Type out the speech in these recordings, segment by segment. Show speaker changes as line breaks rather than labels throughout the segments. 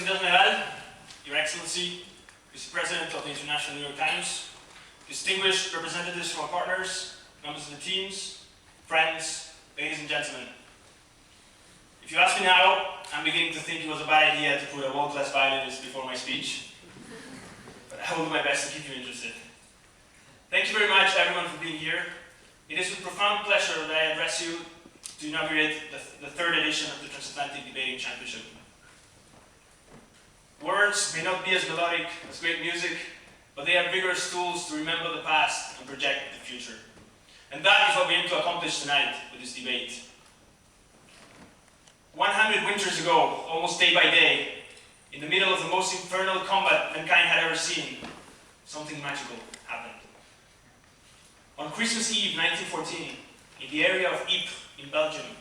Assemblée Nationale, Your Excellency, Mr. President of the International New York Times, distinguished representatives from our partners, members of the teams, friends, ladies and gentlemen. If you ask me now, I'm beginning to think it was a bad idea to put a world-class violinist before my speech, but I will do my best to keep you interested. Thank you very much, everyone, for being here. It is with profound pleasure that I address you to inaugurate the third edition of the Transatlantic Debating Championship. Words may not be as melodic as great music, but they are vigorous tools to remember the past and project the future. And that is what we aim to accomplish tonight with this debate. 100 winters ago, almost day by day, in the middle of the most infernal combat mankind had ever seen, something magical happened. On Christmas Eve 1914, in the area of Ypres in Belgium,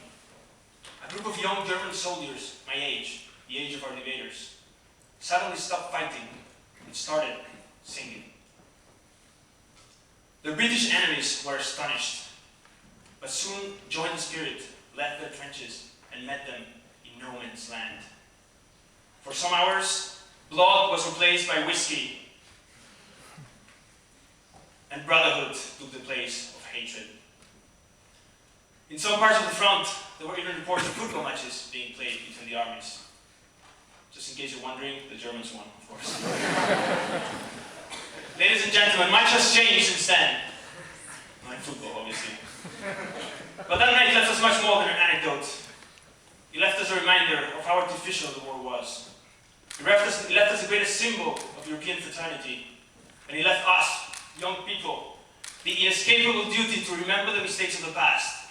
a group of young German soldiers, my age, the age of our debaters, suddenly stopped fighting and started singing. The British enemies were astonished, but soon joined the spirit, left their trenches, and met them in no man's land. For some hours, blood was replaced by whiskey, and brotherhood took the place of hatred. In some parts of the front, there were even reports of football matches being played between the armies. Just in case you're wondering, the Germans won, of course. Ladies and gentlemen, much has changed since then. Like football, obviously. But that night left us much more than an anecdote. It left us a reminder of how artificial the war was. It left us the greatest symbol of European fraternity. And it left us, young people, the inescapable duty to remember the mistakes of the past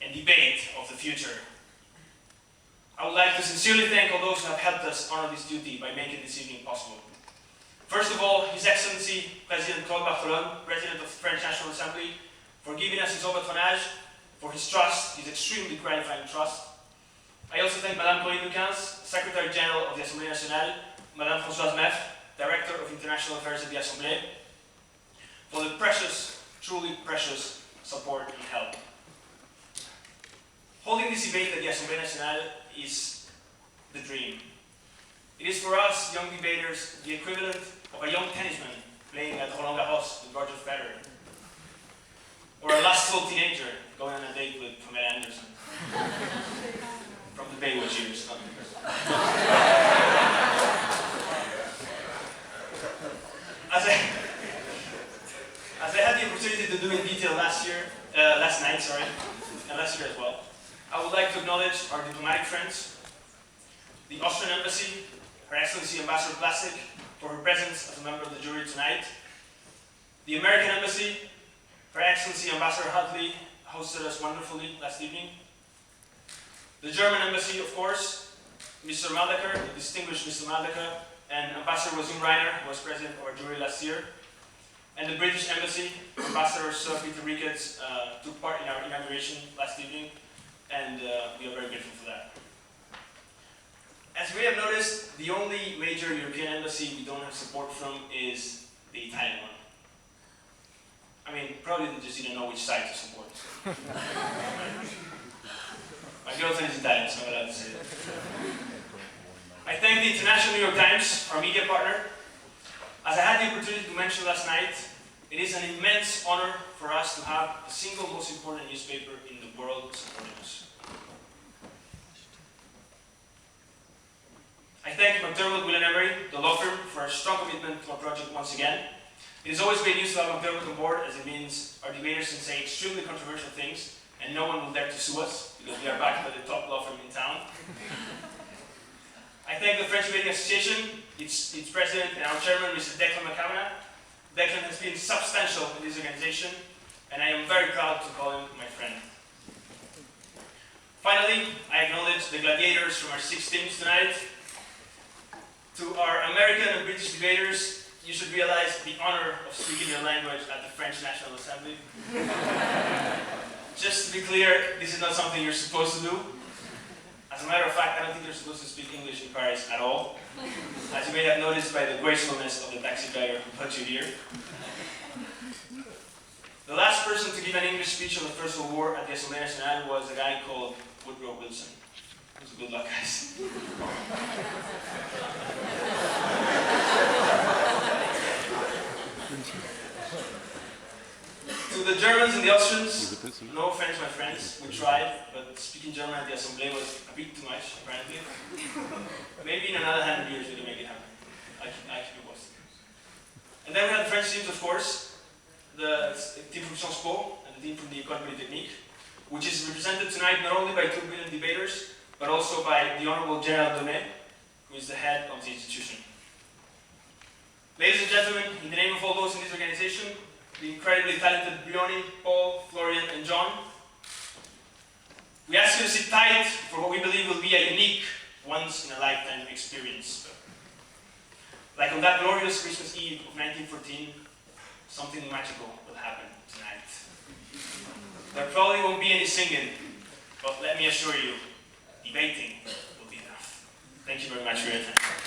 and debate of the future. I would like to sincerely thank all those who have helped us honor this duty by making this evening possible. First of all, His Excellency, President Claude Barthelone, President of the French National Assembly, for giving us his haut patronage, for his trust, his extremely gratifying trust. I also thank Madame Pauline Lucas, Secretary General of the Assemblée Nationale, Madame Françoise Meff, Director of International Affairs at the Assemblée, for the precious, truly precious support and help. Holding this debate at the Assemblée Nationale is the dream. It is for us, young debaters, the equivalent of a young tennisman playing at Roland Garros with Roger Federer, or a lustful teenager going on a date with Pamela Anderson. From the Baywatch years. As I had the opportunity to do in detail last night, and last year as well, I would like to acknowledge our diplomatic friends, the Austrian Embassy, Her Excellency Ambassador Plastic, for her presence as a member of the jury tonight, the American Embassy, Her Excellency Ambassador Hadley hosted us wonderfully last evening, the German Embassy, of course, Mr. Maldecker, the distinguished Mr. Maldecker, and Ambassador Wazim Reiner, who was president of our jury last year, and the British Embassy, Ambassador Sir Peter Ricketts took part in our inauguration last evening, and we are very grateful for that. As you may have noticed, the only major European embassy we don't have support from is the Italian one. I mean, probably they just didn't know which side to support. My girlfriend is Italian, so I'm allowed to say that. I thank the International New York Times, our media partner. As I had the opportunity to mention last night, it is an immense honor for us to have the single most important newspaper in the world supporting us. I thank McDermott, Will & Emery, the law firm, for a strong commitment to our project once again. It is always great news to have McDermott on board, as it means our debaters can say extremely controversial things, and no one will dare to sue us, because we are backed by the top law firm in town. I thank the French Debating Association, its president and our chairman, Mr. Declan McCavanagh. Declan has been substantial in this organization, and I am very proud to call him my friend. Finally, I acknowledge the gladiators from our 6 teams tonight. To our American and British debaters, you should realize the honor of speaking your language at the French National Assembly. Just to be clear, this is not something you're supposed to do. As a matter of fact, I don't think you're supposed to speak English in Paris at all, as you may have noticed by the gracefulness of the taxi driver who put you here. The last person to give an English speech on the First World War at the Assemblée Nationale was a guy called Woodrow Wilson. Good luck, guys. and the Austrians, no offense my friends, we tried, but speaking German at the Assemblée was a bit too much, apparently. Maybe in another 100 years we can make it happen. I keep it posted. And then we had the French teams, of course, the team from Sciences Po and the team from the École Polytechnique, which is represented tonight not only by two brilliant debaters, but also by the Honorable Gerald Donnet, who is the head of the institution. Ladies and gentlemen, in the name of all those in this organization, the incredibly talented Brioni, Paul, Florian, and John, we ask you to sit tight for what we believe will be a unique, once-in-a-lifetime experience. Like on that glorious Christmas Eve of 1914, something magical will happen tonight. There probably won't be any singing, but let me assure you, debating will be enough. Thank you very much for your time.